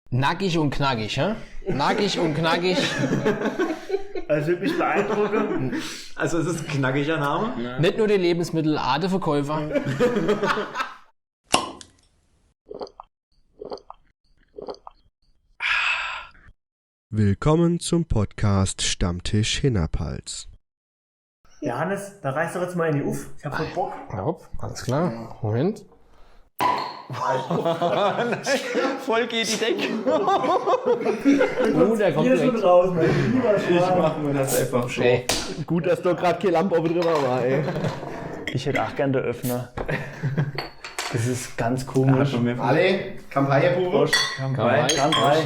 Nackig und knackig, hä? Nackig und knackig. Also würde mich beeindrucken. Also es ist ein knackiger Name. Ja. Nicht nur die Lebensmittel, auch der Verkäufer. Willkommen zum Podcast Stammtisch Hinnerpals. Ja, Hannes, da reißt doch jetzt mal in die Uff. Ich hab voll Bock. Ja, hopp, alles klar. Moment. Voll geht die Decke. Der kommt Hier schon direkt. raus, mein lieber Ich Schwan. mach mir das einfach so. Ey, Gut, dass doch gerade keine Lampe oben drüber war, ey. Ich hätte auch gern den Öffner. Das ist ganz komisch. Alle, Kampagne-Probe. Kampfei. Kampfei.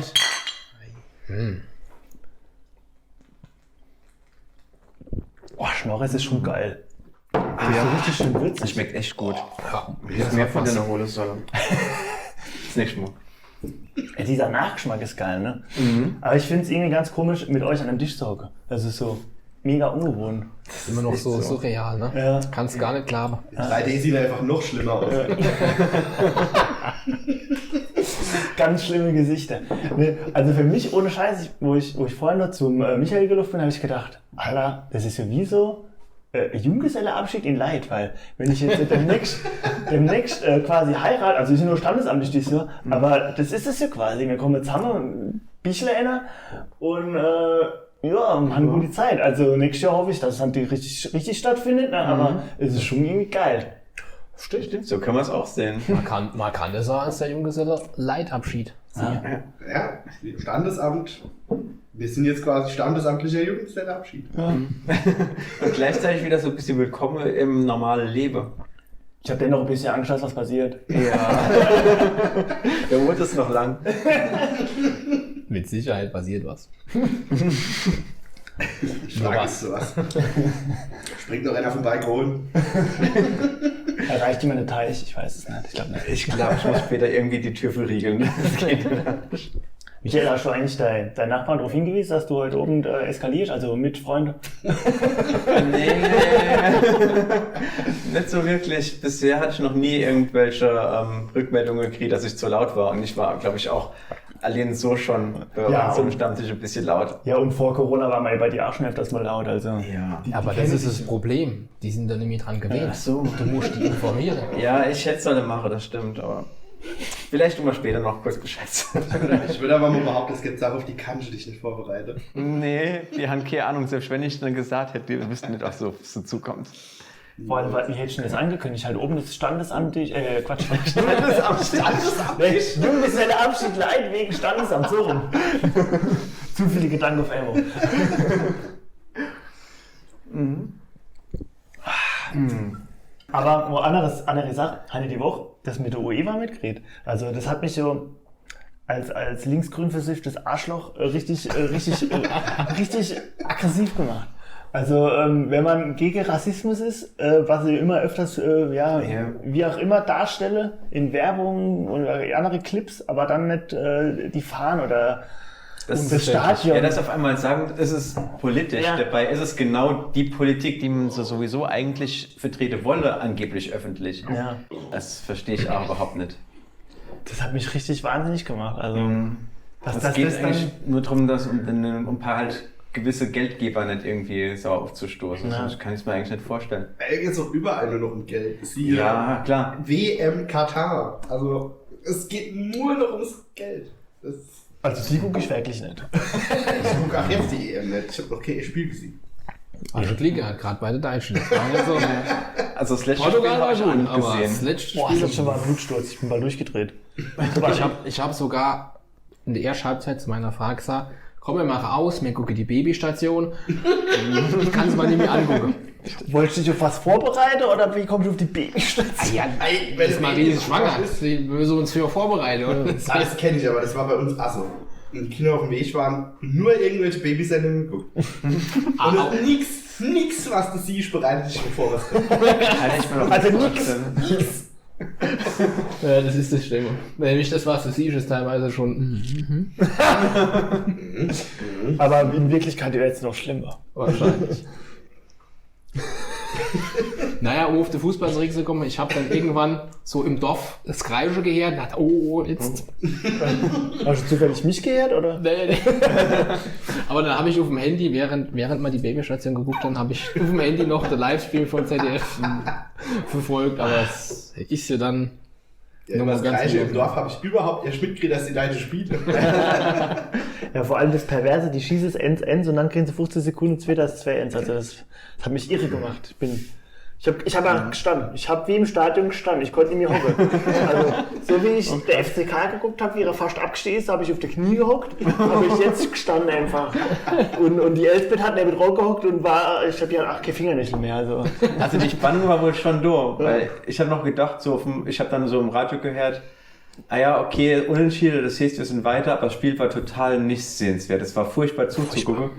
Oh, Schnorres ist schon geil. Das ist so richtig schön Das würzig. schmeckt echt gut. Ja, Jetzt mehr von der Hohle soll. Ist nicht schmuck. Ja, dieser Nachgeschmack ist geil, ne? Aber ich finde es irgendwie ganz komisch, mit euch an einem Tisch zu hocken. Das ist so mega ungewohnt. immer noch so surreal, ne? Ja. Kannst gar nicht glauben. 3D sieht einfach noch schlimmer aus. Ganz schlimme Gesichter. Nee, also für mich, ohne Scheiß, wo ich vorhin noch zum Michael gelaufen bin, habe ich gedacht, Alter, das ist sowieso Junggeselleabschied in Leid, weil wenn ich jetzt demnächst quasi heirate, also ich bin nur standesamtlich dieses Jahr, aber das ist es ja quasi. Wir kommen zusammen, ein bisschen einer und ja, und haben eine gute Zeit. Also nächstes Jahr hoffe ich, dass es dann richtig stattfindet, ne? Aber es ist schon irgendwie geil. Stimmt, so kann man es auch sehen. Man kann das auch als der Junggeselle Leitabschied sehen. Ja, Standesamt. Wir sind jetzt quasi standesamtlicher Jugendstellerabschied. Und gleichzeitig wieder so ein bisschen willkommen im normalen Leben. Ich habe dennoch ein bisschen Angst, dass was passiert. Ja. Der Mut ist noch lang. Mit Sicherheit passiert was. Ich frage mich sowas. Springt noch einer vom Balkon. Erreicht jemand einen Teich? Ich weiß es nicht. Ich glaube nicht. Ich glaube, ich muss später irgendwie die Tür verriegeln. Das geht nicht. Michael, hast du eigentlich deinen Nachbarn darauf hingewiesen, dass du heute oben eskalierst, also mit Freunden? Nee. Nicht so wirklich. Bisher hatte ich noch nie irgendwelche Rückmeldungen gekriegt, dass ich zu laut war. Und ich war, glaube ich, auch allein so schon bei uns im Stammtisch ein bisschen laut. Ja, und vor Corona war man bei dir auch schon öfters mal laut, also. Ja. Aber das ist das Problem. Die sind da nämlich dran gewöhnt. Ach so. Du musst die informieren. Ja, ich hätte es alle machen, das stimmt, aber vielleicht tun wir später noch kurz Bescheid sagen. Ich würde aber mal behaupten, es gibt Sachen, auf die kannst du dich nicht vorbereiten. Nee, die haben keine Ahnung, selbst wenn ich dann gesagt hätte, die wüssten nicht, was so zukommt. Vor allem, wie hätte ich denn das angekündigt? Halt oben das Standesamt, Quatsch, Standesamt. Junggeselleabschied leid wegen Standesamt, so rum. Zu viele Gedanken auf einmal. Aber wo andere Sache, hatte die Woche das mit der UEFA mitgeredet. Also das hat mich so als linksgrün versifftes Arschloch richtig aggressiv gemacht. Also wenn man gegen Rassismus ist, was ich immer öfters wie auch immer darstelle in Werbung oder andere Clips, aber dann nicht die Fahnen oder das Stadion. Ja, das auf einmal sagen, es ist politisch. Dabei ist es genau die Politik, die man so sowieso eigentlich vertreten wolle, angeblich öffentlich. Ja. Das verstehe ich auch überhaupt nicht. Das hat mich richtig wahnsinnig gemacht. Also Es geht eigentlich nur darum, dass um ein paar halt gewisse Geldgeber nicht irgendwie sauer aufzustoßen. Ja. Das kann ich mir eigentlich nicht vorstellen. Jetzt auch überall nur noch um Geld. Siehe Ja, klar. WM Katar. Also, es geht nur noch ums Geld. Also sie gucke ich wirklich nicht. Ich gucke auch jetzt die EM nicht. Ich habe noch kein Spiel gesehen. Also Klinger hat gerade bei den Deutschen. Das war nicht so. Also das letzte Portugal Spiel war habe ich auch gut, nicht aber das gesehen. letzte Boah, Spiel... das schon mal ein Blutsturz. Ich bin bald durchgedreht. Ich hab sogar in der ersten Halbzeit zu meiner Frau gesagt, komm, wir machen aus, wir gucken die Babystation. Ich kann es mal nicht mehr angucken. Wolltest du dich auf was vorbereiten oder wie kommst du auf die Babystation? Ja, wenn ist Marie ist schwanger. Wir müssen uns für vorbereiten. Oder? Das kenne ich, aber das war bei uns Asso. Und die Kinder auf dem Weg waren nur irgendwelche Babysendungen geguckt. Und nix, was du siehst, bereitet dich vor was kommt. Also nix. Ja, das ist das Schlimme. Nämlich das, was du siehst, ist teilweise schon... Aber in Wirklichkeit wäre es noch schlimmer. Wahrscheinlich. Naja, um auf den Fußball zurückzukommen, ich habe dann irgendwann so im Dorf das Kreische gehört und dachte, oh, jetzt. Hast du zufällig mich gehört, oder? Nee. Aber dann habe ich auf dem Handy, während wir die Babystation geguckt haben, habe ich auf dem Handy noch den Livestream von ZDF verfolgt, aber es ist ja dann... Ja, das Gleiche im Dorf habe ich überhaupt erst mitgekriegt, dass die Leute spielen. Ja, vor allem das Perverse, die schießen es ends und dann kriegen sie 15 Sekunden später das 2 Ends. Also das hat mich irre gemacht. Ich hab ja gestanden. Ich habe wie im Stadion gestanden. Ich konnte nicht mehr hocken. Also, so wie ich der FCK geguckt habe, wie er fast abgestiegen ist, habe ich auf die Knie gehockt. Habe ich jetzt gestanden einfach. Und die Elsbeth hat neben drauf gehockt und ich habe ja keine Fingernägel mehr. Also die Spannung war wohl schon da. Weil ich habe noch gedacht, ich habe dann so im Radio gehört, okay, Unentschieden, das heißt, wir sind weiter, aber das Spiel war total nicht sehenswert. Es war furchtbar zuzugucken.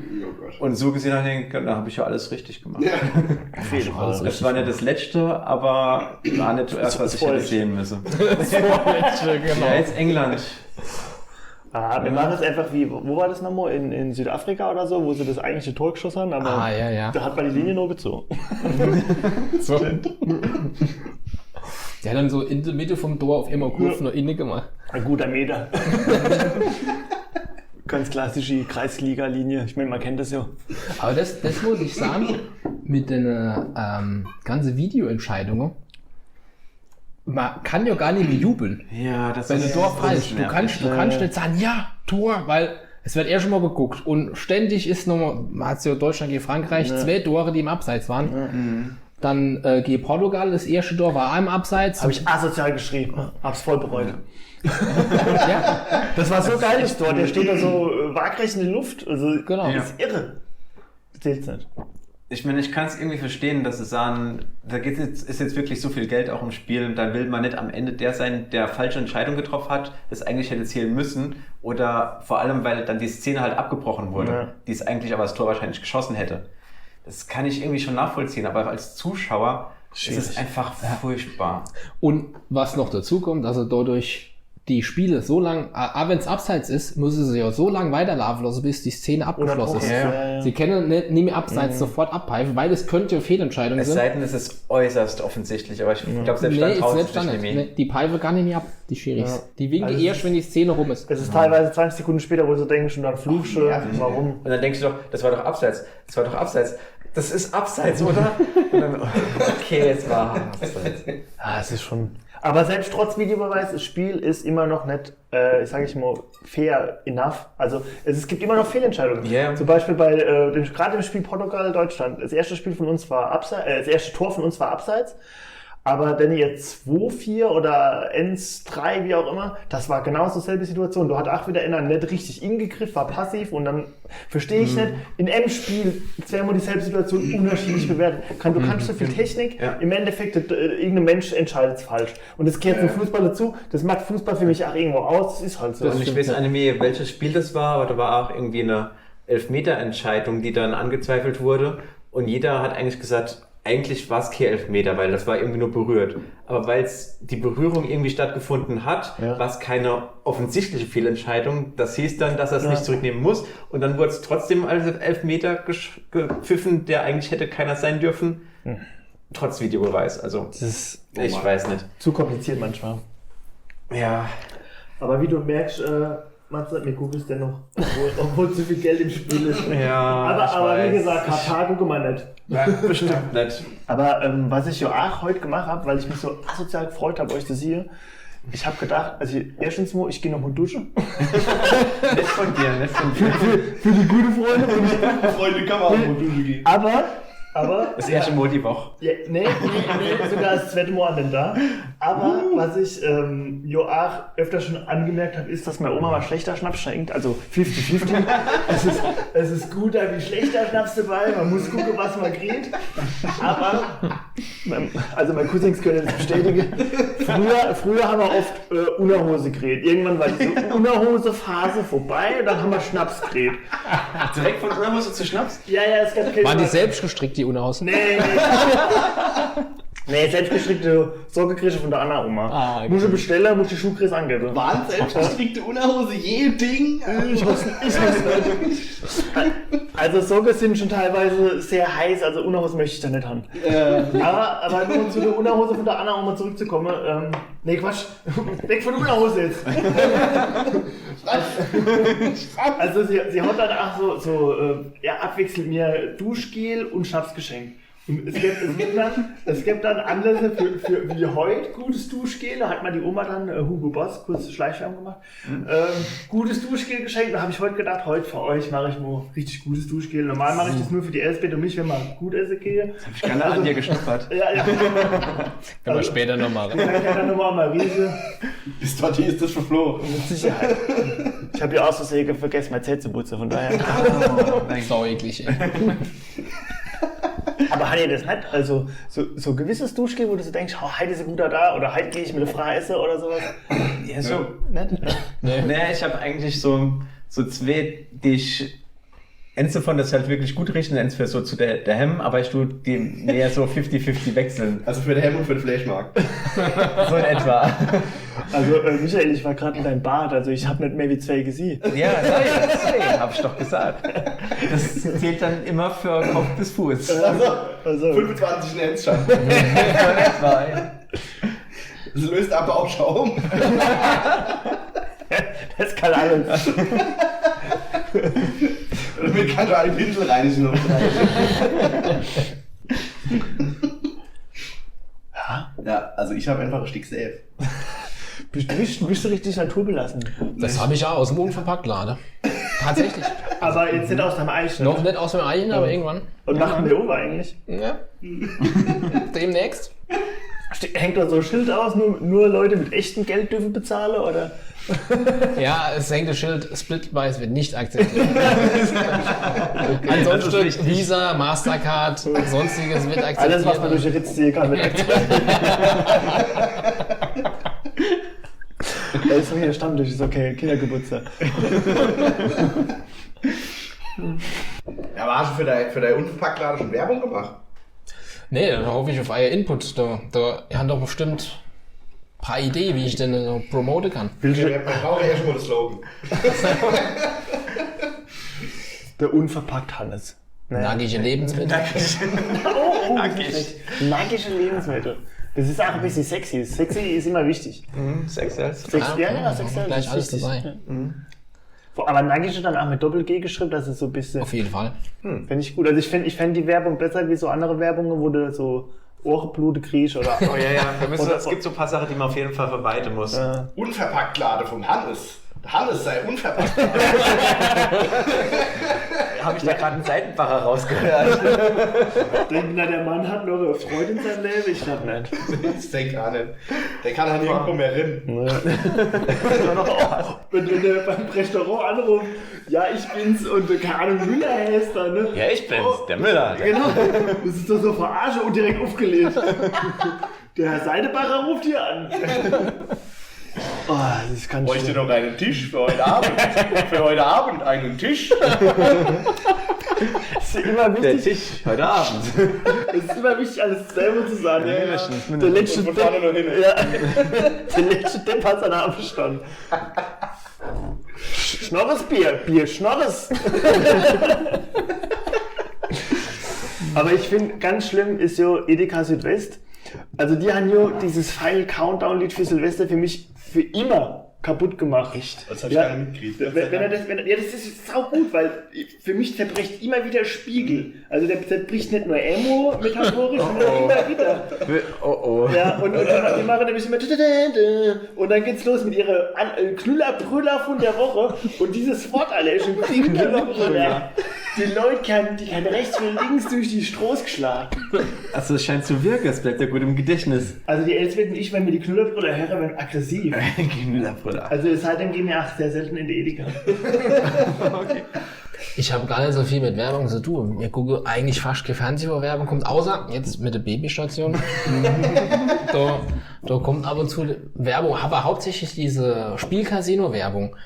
Und so gesehen habe ich ja alles richtig gemacht. Ja. Das war nicht das Letzte, aber war nicht zuerst, was ich hätte sehen müssen. Das Letzte, genau. Ja, jetzt England. Wir machen es einfach wie, wo war das nochmal? In Südafrika oder so, wo sie das eigentliche Tor geschossen haben, aber da hat man die Linie nur gezogen. So. Der hat dann so in der Mitte vom Tor auf immer kurz noch innen gemacht. Ein guter Meter. Ganz klassische Kreisliga-Linie. Ich meine, man kennt das ja. Aber das muss ich sagen, mit den ganzen Videoentscheidungen, man kann ja gar nicht mehr jubeln. Ja, das wenn ist du Tor fallst. Du kannst nicht sagen, ja, Tor, weil es wird schon mal geguckt. Und ständig ist nochmal, man hat ja Deutschland gegen Frankreich, 2 Tore, die im Abseits waren. Mhm. Dann gegen Portugal, das erste Tor war im Abseits. Habe ich asozial geschrieben, hab's voll bereut. Ja, das war so geil, das Tor. Der steht da so waagrecht in der Luft. Also, genau. Das ist irre. Zählt's nicht. Ich meine, ich kann es irgendwie verstehen, dass sie sagen, ist jetzt wirklich so viel Geld auch im Spiel und dann will man nicht am Ende der sein, der falsche Entscheidung getroffen hat, das eigentlich hätte zählen müssen oder vor allem, weil dann die Szene halt abgebrochen wurde, die es eigentlich aber das Tor wahrscheinlich geschossen hätte. Das kann ich irgendwie schon nachvollziehen, aber als Zuschauer ist es einfach furchtbar. Und was noch dazu kommt, also dadurch die Spiele so lang, auch wenn es abseits ist, müssen sie ja so lange weiterlaufen lassen, bis die Szene abgeschlossen ist. Ja. Sie können nicht mehr abseits sofort abpfeifen, weil es könnte ja Fehlentscheidungen sein. Es sei denn, es ist äußerst offensichtlich, aber ich glaube, selbst dann traut es sich nicht mehr. Die pfeifen gar nicht mehr ab, die Schiris. Ja. Die winken erst, wenn die Szene rum ist. Es ist teilweise 20 Sekunden später, wo du denkst, und dann fluchst du, warum? Und dann denkst du doch, das war doch abseits. Das ist abseits, oder? Und dann, okay, jetzt war abseits. Es ist schon... Aber selbst trotz Videobeweis, das Spiel ist immer noch nicht, sage ich mal, fair enough. Also es gibt immer noch Fehlentscheidungen. Yeah. Zum Beispiel bei gerade im Spiel Portugal-Deutschland. Das erste Spiel von uns war abseits, das erste Tor von uns war abseits. Aber wenn ihr 2-4 oder 1-3, wie auch immer, das war genauso dieselbe Situation. Du hattest auch wieder einer nicht richtig ingegriffen, war passiv und dann verstehe ich nicht, in einem Spiel zweimal dieselbe Situation unterschiedlich bewerten. Du kannst so viel Technik, im Endeffekt irgendein Mensch entscheidet es falsch. Und das gehört zum Fußball dazu, das macht Fußball für mich auch irgendwo aus, das ist halt so. Also ich weiß nicht mehr, welches Spiel das war, aber da war auch irgendwie eine Elfmeter-Entscheidung, die dann angezweifelt wurde und jeder hat eigentlich gesagt, eigentlich war es kein Elfmeter, weil das war irgendwie nur berührt. Aber weil die Berührung irgendwie stattgefunden hat, war es keine offensichtliche Fehlentscheidung. Das hieß dann, dass er es nicht zurücknehmen muss. Und dann wurde es trotzdem als Elfmeter gepfiffen, der eigentlich hätte keiner sein dürfen. Trotz Videobeweis. Also, ich weiß nicht. Zu kompliziert manchmal. Ja. Aber wie du merkst, Matze, mir guckt es dennoch, obwohl zu viel Geld im Spiel ist. Ja, aber wie gesagt, Katar gucke mal nicht. Ja, bestimmt nicht. Aber was ich ja auch heute gemacht habe, weil ich mich so asozial gefreut habe, euch zu sehen, ich habe gedacht, also erstens mal, ich gehe noch mal duschen. Nicht von dir. Für die guten Freunde. Für die guten Freunde kann man auch mal duschen gehen. Aber das erste Mal die Woche. Ja, nee, sogar das zweite Mal dann da. Aber was ich auch öfter schon angemerkt habe, ist, dass meine Oma mal schlechter Schnaps schenkt. Also 50-50. es ist guter wie schlechter Schnaps dabei. Man muss gucken, was man kriegt. Aber, also meine Cousins können das bestätigen. Früher haben wir oft Unterhose gekriegt. Irgendwann war diese Unterhose-Phase vorbei und dann haben wir Schnaps gekriegt. Direkt von Unterhose zu Schnaps? Ja, es gab keine. Waren die selbst gestrickt, die Unterhosen? Nee. Nee, selbstgestrickte Socke kriegst du von der Anna-Oma. Ah, okay. Muss ich bestellen, muss die Schuhgröße angeben. Waren selbstgestrickte Unterhose je Ding? Ich weiß nicht. Also Socken sind schon teilweise sehr heiß, also Unterhose möchte ich da nicht haben. Aber nur um zu der Unterhose von der Anna-Oma zurückzukommen. Nee, Quatsch. Weg von der Unterhose jetzt. Also sie hat dann auch abwechselnd mir Duschgel und Schnaps geschenkt. Und es gibt dann Anlässe für wie heute gutes Duschgel. Da hat mal die Oma dann, Hugo Boss, kurz Schleichwerbung gemacht, gutes Duschgel geschenkt. Da habe ich heute gedacht, heute für euch mache ich mal richtig gutes Duschgel. Normal mache ich das nur für die Elsbeth und mich, wenn man gut essen gehe. Hab ich gerne an dir geschnuppert. Ja. Können wir später nochmal Ich kann dann nochmal Marise. Bis dorthin ist das verflogen. Mit Sicherheit. Ich habe ja aus Versehen vergessen, mein Zelt zu putzen, von daher. Sau eklig, ey. Aber hat ihr das nicht? Also, so gewisses Duschgel, wo du so denkst, oh, heute ist ein guter da oder heute gehe ich mit der Frau essen oder sowas? Ja, so. Nicht? Nee, ich habe eigentlich so zwei, die ich. Eins davon, das halt wirklich gut riechen, eins für so zu der Hemm, aber ich tue die mehr so 50-50 wechseln. Also für den Helm und für den Fleischmarkt. So in etwa. Also, Michael, ich war gerade in deinem Bad, also ich habe nicht mehr wie zwei gesehen. Ja, sorry, hab ich doch gesagt. Das zählt dann immer für Kopf bis Fuß. Also, 25 in Enzstand. So in etwa. Das löst aber auch Schaum. das kann alles. Damit kann du einen Pinsel reinigen. Ja, also ich habe einfach ein Stück Safe. Bist du richtig naturbelassen? Das habe ich ja aus dem Unverpacktladen. Tatsächlich. Aber jetzt nicht aus deinem Eichen. Noch nicht aus dem Eichen, aber irgendwann. Und nach dem Ober eigentlich. Ja. Demnächst. Hängt da so ein Schild aus, nur Leute mit echtem Geld dürfen bezahlen, oder? Ja, es hängt das Schild, Splitwise wird nicht akzeptiert. Ansonsten Visa, Mastercard, sonstiges wird akzeptiert. Alles, was man durch die Ritz ziehen kann, wird akzeptiert. Da ist doch hier Stammtisch, ist okay, Kindergeburtstag. Ja, aber hast du für deine Unverpacktladen schon Werbung gemacht? Nee, da hoffe ich auf euer Input. Da haben doch bestimmt ein paar Ideen, wie ich denn so promoten kann. Ich brauche ja schon mal das Slogan. Der unverpackt Hannes. Nackige Lebensmittel. Nackige Lebensmittel. Das ist auch ein bisschen sexy. Sexy ist immer wichtig. Sex als Ja, sexy gleich ist alles wichtig. dabei. Aber nackig dann auch mit Doppel-G geschrieben, das ist so ein bisschen. Auf jeden Fall. Finde ich gut. Also ich fänd die Werbung besser wie so andere Werbungen, wo du so Ohrenblute kriegst oder. Oh ja. Es gibt so ein paar Sachen, die man auf jeden Fall vermeiden muss. Unverpacktladen vom Hannes. Der Hannes sei unverpackt. Habe ich da gerade einen Seitenbacher rausgehört? Denken, der Mann hat noch eine Freude in seinem Leben? Ich glaube nicht. Das denkt gar nicht. Der kann halt nirgendwo mehr rennen. Wenn du beim Restaurant anrufst, ja, ich bin's und keine Ahnung, Müller heißt da, ne? Ja, ich bin's, der Müller. Genau, das ist doch so verarsche und direkt aufgelegt. Der Herr Seidebacher ruft hier an. Oh, das ist ganz Bräuchte schön. noch einen Tisch für heute Abend. Für heute Abend einen Tisch. Es ist immer Der wichtig, Tisch, heute Abend. es ist immer wichtig, alles selber zu sagen. Ja, Ja. stimmt. Der letzte Von vorne noch hin. Ja. Der letzte Depp hat seinen Namen verstanden. Schnorres Bier, Schnorres. Aber ich finde, ganz schlimm ist so Edeka Südwest. Also die haben ja dieses Final Countdown-Lied für Silvester für mich für immer kaputt gemacht. Echt? Das hab ich gar nicht mitgekriegt. Das ist sau gut, weil für mich zerbricht immer wieder Spiegel. Also der zerbricht nicht nur Emo metaphorisch, sondern immer wieder. Oh. Ja, und die machen nämlich immer und dann geht's los mit ihrer Knüller-Brüller von der Woche und dieses Wort alle schon Knüller-Brüller. Die Leute die kann rechts und links durch die Stroß geschlagen. Also es scheint zu wirken, es bleibt ja gut im Gedächtnis. Also die Elsbeth und ich, wenn wir die Knüllerbrüller hören, werden aggressiv. Knüllerbrüller. Also seitdem gehen wir auch sehr selten in die Edeka. Okay. Ich habe gar nicht so viel mit Werbung zu tun. Ich gucke eigentlich fast keine Fernsehen, wo Werbung kommt, außer jetzt mit der Babystation. da kommt ab und zu Werbung, aber hauptsächlich diese Spielcasino-Werbung.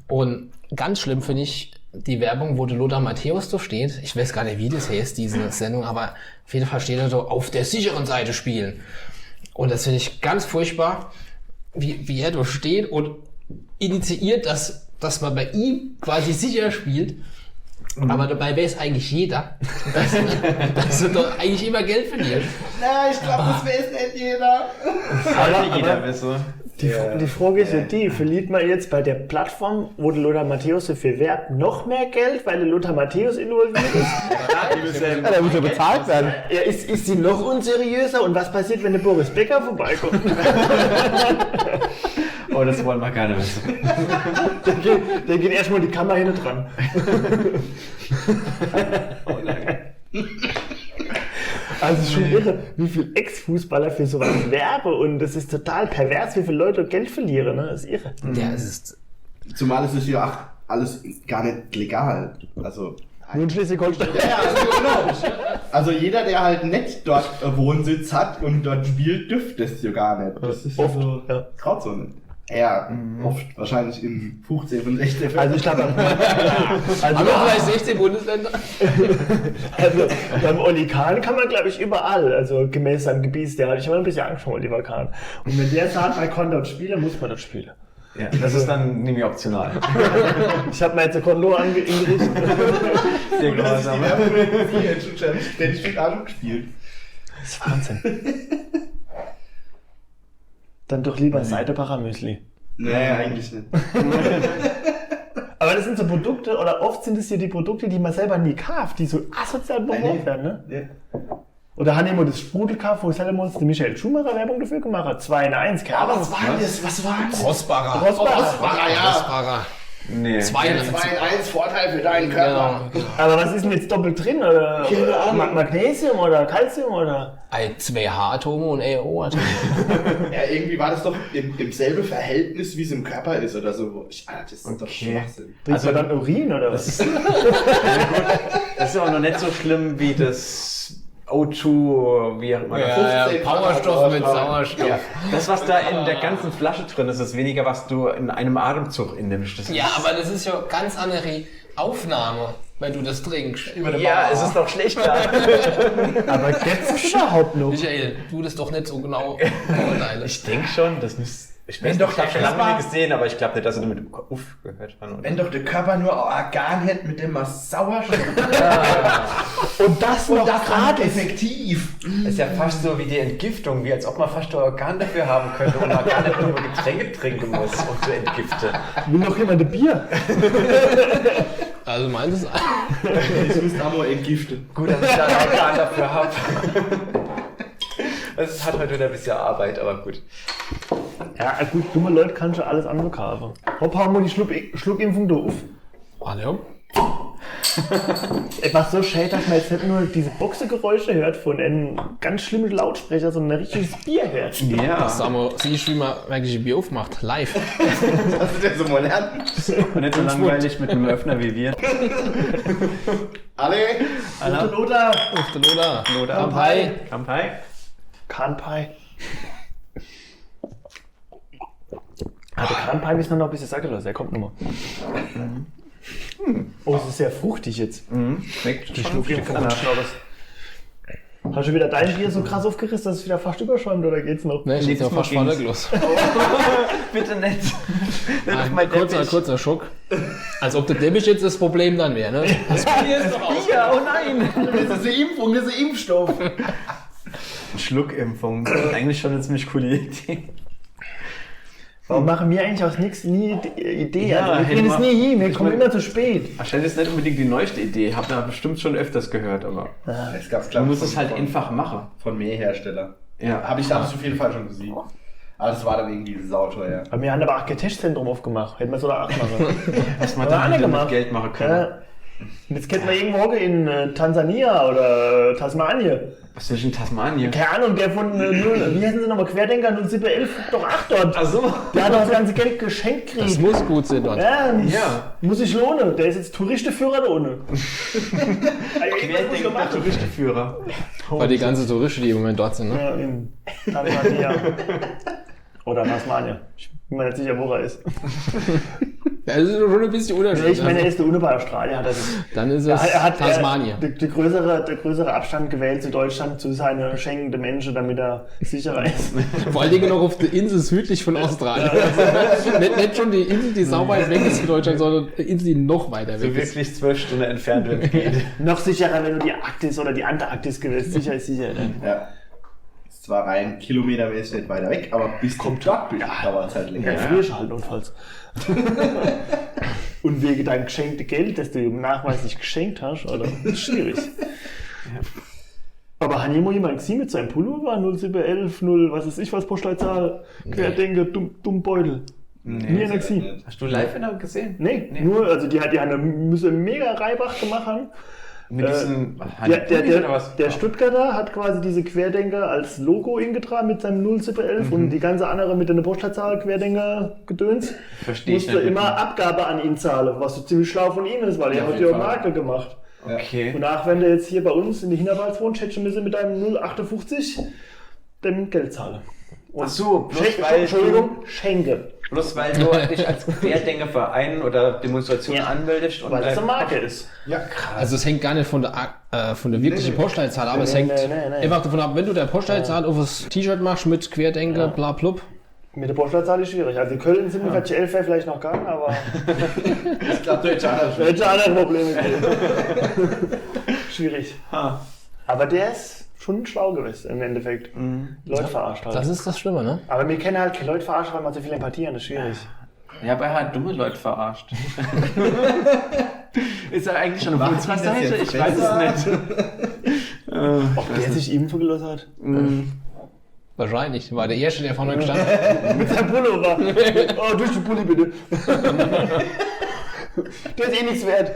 Und ganz schlimm finde ich die Werbung, wo der Lothar Matthäus so steht. Ich weiß gar nicht, wie das heißt, diese Sendung, aber auf jeden Fall steht er so, auf der sicheren Seite spielen. Und das finde ich ganz furchtbar, wie er da steht und initiiert, dass man bei ihm quasi sicher spielt. Aber dabei weiß eigentlich jeder, dass du doch eigentlich immer Geld verlierst. Na, ich glaube, das weiß nicht jeder. Sollte jeder wissen. Die Frage ist ja verliert man jetzt bei der Plattform, wo der Lothar Matthäus so viel wert, noch mehr Geld, weil der Lothar Matthäus involviert ist? Ja, der muss ja bezahlt werden. Ja, ist sie noch unseriöser? Und was passiert, wenn der Boris Becker vorbeikommt? Oh, das wollen wir gerne wissen. Der geht erstmal die Kamera hinten dran. Also es ist schon irre, wie viel Ex-Fußballer für sowas werben und das ist total pervers, wie viele Leute Geld verlieren, ne? Das ist irre. Ja, es ist Zumal es ist ja auch alles gar nicht legal. Also, Nur in Schleswig-Holstein. ja, also genau. Also jeder, der halt nicht dort Wohnsitz hat und dort spielt, dürfte es ja gar nicht. Das ist Oft, so ja. Grauzone. Ja, oft. Wahrscheinlich in 15 und 16 Also ich glaube, aber vielleicht 16 Bundesländer. also beim Oli Kahn kann man, glaube ich, überall, also gemäß seinem Gebiet, der hatte ich immer ein bisschen Angst vor Oliver Kahn. Und wenn der sagt, man kann dort spielen, muss man dort spielen. Ja, das ist dann nämlich optional. Ich habe mir jetzt ein Konto eingerichtet. Sehr Das ist die grausam. Werbung, die sie jetzt schon ständig mit Arschung gespielt. Das ist Wahnsinn. Dann doch lieber Seidebacher Müsli. Nee, eigentlich nicht. Aber das sind so Produkte, oder oft sind es hier die Produkte, die man selber nie kauft, die so asozial beworben werden, ne? Ja. Oder haben wir das Sprudel gekauft, wo Salomons die Michael Schumacher Werbung dafür gemacht hat? 2 in 1, keine Ahnung. Was war das? Was war das? Rossbacher. Rossbacher, ja. Rossbacher. Nee. 2 in 1. 2 in 1 Vorteil für deinen Körper. Genau. Aber was ist denn jetzt doppelt drin? Oder Keine Ahnung. Magnesium oder Calcium oder? 2 H-Atome und AO-Atome. Ja, irgendwie war das doch im selben Verhältnis, wie es im Körper ist oder so. Das ist doch Okay. Schwachsinn. Trinkt man dann Urin oder was? Das ist aber noch nicht so schlimm wie das O2, wie auch immer. Ja, 15 Powerstoff mit Grad. Sauerstoff. Ja. Das, was da in der ganzen Flasche drin ist, ist weniger, was du in einem Atemzug innimmst. Das Ja, aber das ist ja ganz andere Aufnahme, wenn du das trinkst. ja, es ist doch schlechter. Aber geht's überhaupt noch? Michael, du das doch nicht so genau beurteilen. Ich denke schon, das müsste. Ich weiß Wenn doch, doch ich habe der schon lange Körper- nicht gesehen, aber ich glaube nicht, dass er damit aufgehört hat. Wenn doch der Körper nur ein Organ hätte, mit dem man Sauerstoff Und das noch gerade effektiv. Das ist ja fast so wie die Entgiftung, wie als ob man fast ein Organ dafür haben könnte und man gar nicht nur Getränke trinken muss, um zu entgiften. Will noch jemand ein Bier? Also meins ist Ich muss auch mal entgiften. Gut, dass ich da ein Organ dafür habe. Es hat heute wieder ein bisschen Arbeit, aber gut. Ja, gut, dumme Leute kann schon alles andere kaufen. Hopp, hauen wir die Schluckimpfung doof. Hallo? Etwas so schade, dass man jetzt nicht nur diese Boxegeräusche hört von einem ganz schlimmen Lautsprecher, sondern ein richtiges Bier hört. Ja. Sag mal, siehst du, wie man eigentlich ein Bier aufmacht? Live. Das ist ja so modern. Und nicht so langweilig mit einem Öffner wie wir. Alle. Oder Auf den Oder. Oder Kampai. Kampai. Kanpai. Ah, der Kanpai ist noch ein bisschen sackelos, der kommt nochmal. Oh, es ist sehr fruchtig jetzt. Schmeckt Die schon Schluckimpfung ein hat Stück schon was. Hast du wieder dein Bier so krass aufgerissen, dass es wieder fast überschäumt oder geht's noch? Ne, ich Nächstes jetzt Mal fast ging's. vorderglos. Bitte nicht. Ein kurzer Schock. Als ob der Teppich jetzt das Problem dann wäre, ne? Das Bier ist doch aus. Ja, oh nein. Das ist eine Impfung, das ist ein Impfstoff. Schluckimpfung. Eigentlich schon eine ziemlich coole Idee. Warum machen wir eigentlich aus nichts nie die Idee? Ja, Also wir hätte kriegen es man- nie hin, wir ich kommen mein- immer zu spät. Wahrscheinlich ist nicht unbedingt die neueste Idee. Hab da bestimmt schon öfters gehört, aber Es gab man muss es halt einfach machen. von Mehrhersteller. Ja. Habe ich damals auf jeden Fall schon gesehen. Aber das war dann irgendwie sauteuer. Aber wir haben aber auch kein Testzentrum aufgemacht. Hätten wir so da auch machen. Was man Aber alle dann wieder gemacht. mit Geld machen kann. Ja. Und jetzt könnten wir irgendwo in Tansania oder Tasmanien. Was ist denn Tasmanien? Keine Ahnung, der von wie heißen sie nochmal, Querdenker 0711, doch 8 dort. Ach so. Der hat doch das ganze Geld geschenkt Das gekriegt. muss gut sein dort. Ja, Ja. muss sich lohnen. Der ist jetzt Touristenführer da ohne. Querdenker Touristenführer. Weil die ganzen Touristen, die im Moment dort sind, ne? Ja, in Tansania. Oder Tasmanien. Ich bin mir nicht sicher, wo er ist. Das ist schon ein bisschen Unterschied. Ich meine, er ist der Unne bei Australien. Hat er das. Dann ist es Tasmanien. Der größere Abstand gewählt zu Deutschland, zu seinen schenkenden Menschen, damit er sicherer ist. Vor allen Dingen noch auf der Insel südlich von Australien. Also nicht schon die Insel, die sau weit weg ist von Deutschland, sondern die Insel, die noch weiter weg ist. Wirklich 12 Stunden entfernt wird. Noch sicherer, wenn du die Arktis oder die Antarktis gewählst. Sicher ist sicher. Ja. Ist zwar rein kilometermäßig nicht weiter weg, aber bis kommt dort dauert es halt länger. Ja, frisch halt notfalls. Und wegen deinem geschenkten Geld, das du im Nachweis nicht geschenkt hast, oder? Das ist schwierig. Aber hat jemand gesehen mit seinem Pullover? 0711, 0, was ist ich, was Postleitzahl? Querdenker, Dummbeutel. Nie einer gesehen. Hast du live gesehen? Nee, nur, also die müssen mega Reibach gemacht haben. Mit diesen Der Stuttgarter hat quasi diese Querdenker als Logo ingetragen mit seinem 0711 und die ganze andere mit der Postleitzahl Querdenker gedöns. Verstehe ich. Musste immer Abgabe an ihn zahlen, was so ziemlich schlau von ihm ist, weil er hat ja Marke gemacht. Okay. Und nach, wenn der jetzt hier bei uns in die Hinterwalds wohnt, hätte müssen mit einem 058 dem Geld zahlen. Und Ach so, Schenke. Bloß weil du dich als Querdenkerverein oder Demonstration anmeldest und weil das eine Marke ist. Ja, krass. Also es hängt gar nicht von der wirklichen Postleitzahl ab, es hängt einfach davon ab, wenn du der Postleitzahl auf das T-Shirt machst mit Querdenker, bla blub. Mit der Postleitzahl ist schwierig. Also in Köln sind wir 11 wäre vielleicht noch gegangen, aber Ich glaube, du hättest andere Probleme gegeben. Schwierig. Aber der ist schon schlau gewesen im Endeffekt. Leute verarscht halt. Das ist das Schlimme, ne? Aber wir kennen halt keine Leute verarschen, weil man so viel Empathie hat, das ist schwierig. Ja, aber er hat dumme Leute verarscht. Ist er eigentlich schon auf unserer Seite? Ich weiß es nicht. Ob der sich ihm vergelost hat? Wahrscheinlich. War der Erste, der vorne gestanden Mit seinem Pullover. Oh, durch die Pulli bitte. Der ist eh nichts wert.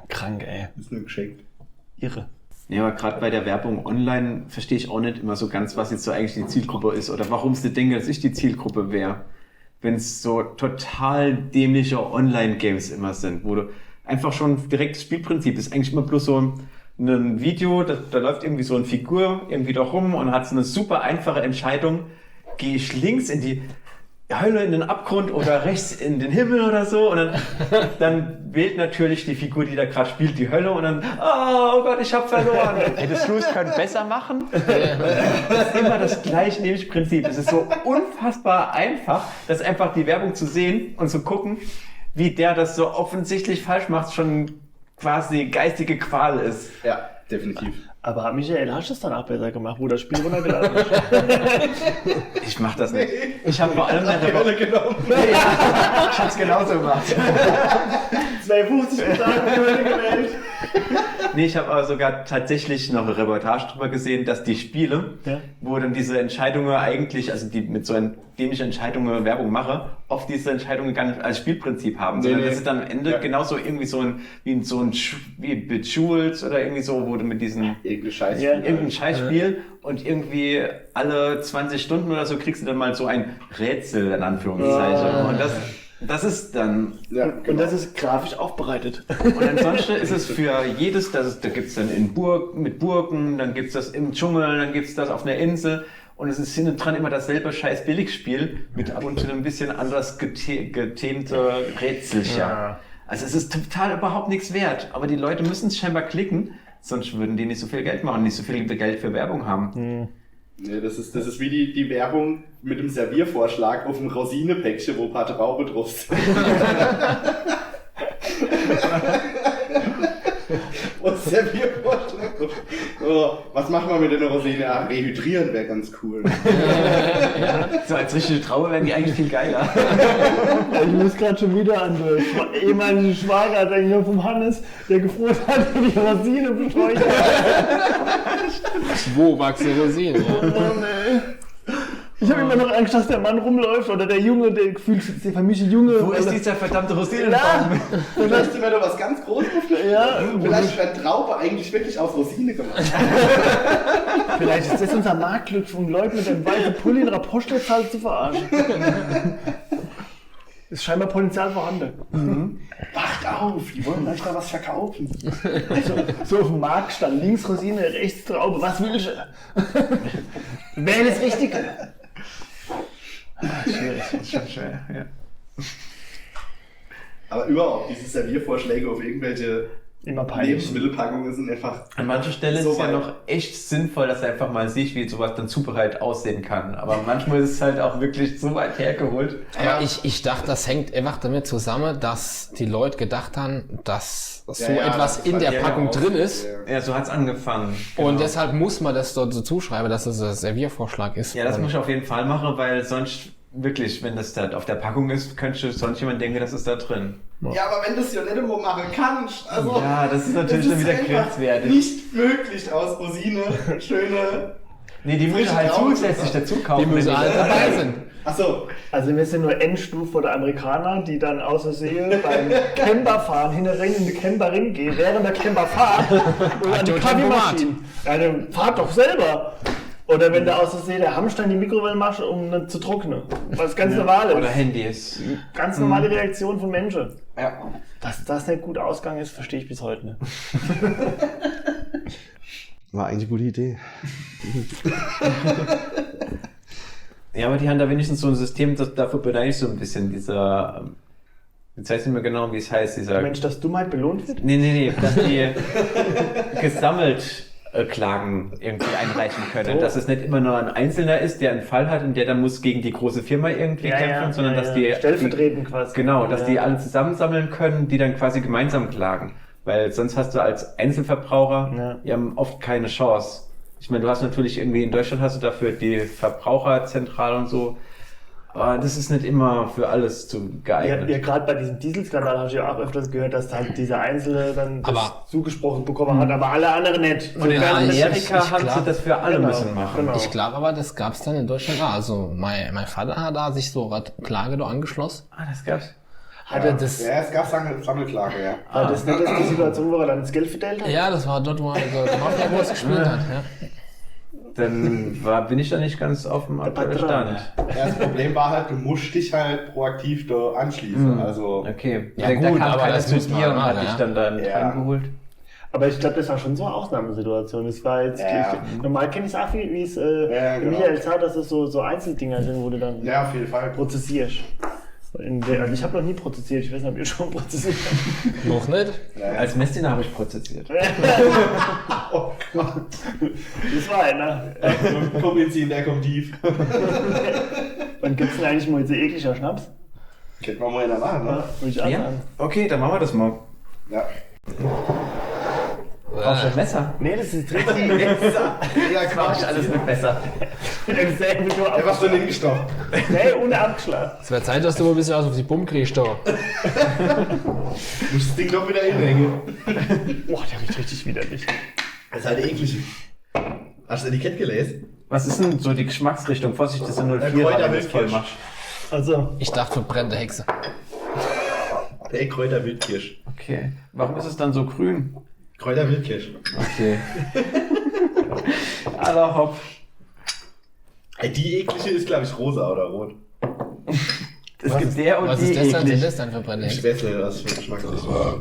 Krank, ey. ist nur geschenkt. Irre. Ja, aber gerade bei der Werbung online verstehe ich auch nicht immer so ganz, was jetzt so eigentlich die Zielgruppe ist oder warum sie denken, dass ich die Zielgruppe wäre. Wenn es so total dämliche Online-Games immer sind, wo du einfach schon direkt das Spielprinzip ist eigentlich immer bloß so ein Video, da läuft irgendwie so eine Figur irgendwie da rum und hat so eine super einfache Entscheidung. Gehe ich links in die Hölle, in den Abgrund oder rechts in den Himmel oder so und dann wählt natürlich die Figur, die da gerade spielt, die Hölle und dann, oh Gott, ich habe verloren. Hättest du es können besser machen? Das ist immer das gleiche Prinzip. Es ist so unfassbar einfach, das einfach die Werbung zu sehen und zu gucken, wie der das so offensichtlich falsch macht, schon quasi geistige Qual ist. Ja, definitiv. Aber Michael, hast du es danach besser gemacht, wo das Spiel runtergeladen ist? Ich mach das nicht. Ich habe vor allem Die Hölle genommen. ich hab's genauso gemacht. 250 Tage die Hölle gewählt. Nee, ich habe aber sogar tatsächlich noch eine Reportage drüber gesehen, dass die Spiele, wo dann diese Entscheidungen eigentlich, also die mit so dämlichen Entscheidungen Werbung mache, oft diese Entscheidungen gar nicht als Spielprinzip haben, sondern das ist dann am Ende genauso irgendwie wie Bejeweled oder irgendwie so, wo du mit diesen irgendein Scheißspiel und irgendwie alle 20 Stunden oder so kriegst du dann mal so ein Rätsel in Anführungszeichen. Und das ist dann... Ja, Und das ist grafisch aufbereitet. Und ansonsten ist es für jedes, da gibt's dann mit Burgen, dann gibt's das im Dschungel, dann gibt's das auf einer Insel und es ist hinten dran immer dasselbe scheiß Billigspiel mit ab und zu ein bisschen anders gethemte Rätselchen. Ja. Also es ist total überhaupt nichts wert, aber die Leute müssen es scheinbar klicken, sonst würden die nicht so viel Geld machen, nicht so viel Geld für Werbung haben. Nee, das ist wie die Werbung mit dem Serviervorschlag auf dem Rosine-Päckchen, wo ein paar Traube drauf sind. Und Serviervorschlag. Oh, was machen wir mit der Rosine? Ja, rehydrieren wäre ganz cool. So als richtige Traube wären die eigentlich viel geiler. Ich muss gerade schon wieder an den ehemaligen Schwager denken vom Hannes, der gefroren hat, wie die Rosine beschleunigt. Wo wachsen Rosinen? Oh Mann, ey. Ich habe immer noch Angst, dass der Mann rumläuft oder der Junge, der gefühlt der vermischte Junge. Wo ist dieser verdammte Rosinenbaum? Ja. Vielleicht sind wir da was ganz Großes. Ja. Vielleicht wäre Traube eigentlich wirklich aus Rosine gemacht. Vielleicht ist das unser Marktglück, um Leute mit einem weißen Pulli in einer Postleitzahl zu verarschen. Ist scheinbar Potenzial vorhanden. Wacht auf, die wollen euch da was verkaufen. So auf dem Markt stand links Rosine, rechts Traube. Was willst du? Wähle das Richtige. Schwierig. ist schon schwer, ja. Aber überhaupt, diese Serviervorschläge auf irgendwelche Immer peinlich. Lebensmittelpackungen sind einfach. An mancher Stelle so ist es ja weit. noch echt sinnvoll, dass du einfach mal siehst, wie sowas dann zubereitet aussehen kann. Aber manchmal ist es halt auch wirklich so weit hergeholt. Aber ich dachte, das hängt einfach damit zusammen, dass die Leute gedacht haben, dass so Ja, etwas das in war der ja Packung auch- drin ist. Ja. Ja, so hat's angefangen. Und Genau. deshalb muss man das dort so zuschreiben, dass es ein Serviervorschlag ist. Ja, das muss ich auf jeden Fall machen, weil sonst wirklich, wenn das da auf der Packung ist, könnte sonst jemand denken, das ist da drin. Ja, aber wenn du es ja nicht immer machen kannst, also. Ja, das ist natürlich das dann wieder einfach grenzwertig. Nicht möglich aus Rosine, schöne. Nee, die müssen Frische halt Trauben. zusätzlich dazu kaufen. Die müssen wenn halt dabei sind. Achso, Also wir sind nur Endstufe der Amerikaner, die dann aus Versehen beim Camperfahren hinterher in die Camperin gehen, während der Camperfahrt und an die du Kaffeemaschine. Ja, dann fahrt doch selber. Oder wenn du aus Versehen der Hamster in die Mikrowelle machst, um nicht zu trocknen. Was ganz normal Oder ist. Handys. Ganz normale Reaktion von Menschen. Ja. Dass das nicht gut ausgegangen ist, verstehe ich bis heute nicht. War eigentlich eine gute Idee. Ja, aber die haben da wenigstens so ein System, dafür beneide ich so ein bisschen dieser, jetzt weiß ich nicht mehr genau, wie es heißt, dieser... Mensch, dass Dummheit belohnt wird? Nee, dass die gesammelt Klagen irgendwie einreichen können. So. Dass es nicht immer nur ein Einzelner ist, der einen Fall hat und der dann muss gegen die große Firma irgendwie kämpfen, sondern dass die... stellvertretend quasi. Genau, dass Ja. die alle zusammensammeln können, die dann quasi gemeinsam klagen. Weil sonst hast du als Einzelverbraucher, Ja. die haben oft keine Chance. Ich meine, du hast natürlich irgendwie, in Deutschland hast du dafür die Verbraucherzentrale und so, aber das ist nicht immer für alles geeignet. Ja, gerade bei diesem Dieselskandal habe ich ja auch öfters gehört, dass halt dieser Einzelne dann das Aber- zugesprochen bekommen hat, aber alle anderen nicht. Und in werden das- Amerika ich haben glaub- sie das für alle Genau, müssen machen. genau. Ich glaube aber, das gab es dann in Deutschland auch. Also mein Vater hat da sich so eine Klage da angeschlossen. Ah, das gab's. Hat er das... ja, es gab Sammelklage, ja. War das nicht die Situation, wo er dann das Geld verteilt hat? Ja, das war dort, wo er so Mafia-Boss gespielt hat. Ja. Dann bin ich da nicht ganz auf dem aktuellen Patron. Stand. Ja, das Problem war halt, du musst dich halt proaktiv da anschließen. Also, Okay. Ja, Da gut, kam aber keiner das zu muss man dir und machen, hat dich ja. dann da Ja. reingeholt. Aber ich glaube, das war schon so eine Ausnahmesituation. Das war jetzt, Ja. normal kenne ich es auch, wie es Ja, genau. Michael sagt, dass es so Einzeldinger sind, wo du dann ja, auf jeden Fall. prozessierst. Also ich habe noch nie prozessiert, ich weiß nicht, ob ihr schon prozessiert habt. Noch nicht? Als Messdiener habe ich prozessiert. Oh Gott. Das war einer. Kompliziert, der kommt tief. Wann gibt es denn eigentlich mal so ekliger Schnaps? Kennt man mal in der Nacht, ne? Würde ich auch Ja? sagen. Okay, dann machen wir das mal. Ja. Brauchst du ein Messer? Nee, das ist richtig. Ja, Quatsch. mit Messer. Selbe so Einfach so hingestopft. Nee, ohne abgeschlagen. Es wäre Zeit, dass du mal ein bisschen was auf die Bumm kriegst da. Muss das Ding doch wieder hinhängen. Boah, der riecht richtig widerlich. Das ist halt eklig. Hast du das Etikett gelesen? Was ist denn so die Geschmacksrichtung? Vorsicht, das sind 04 wenn du das Kräuterwildkirsch. voll machst. Also, Ich dachte, verbrennte Hexe. Der Kräuterwildkirsch. Okay. Warum ist es dann so grün? Kräuterwildkirsch. Okay. Aller hopp. Ey, die eklige ist, glaube ich, rosa oder rot. Es gibt der und Was die ist das dann? Sind eklig. das dann verbrennte Ich Hexe? weiß nicht, was für Geschmacksrichtung das ist.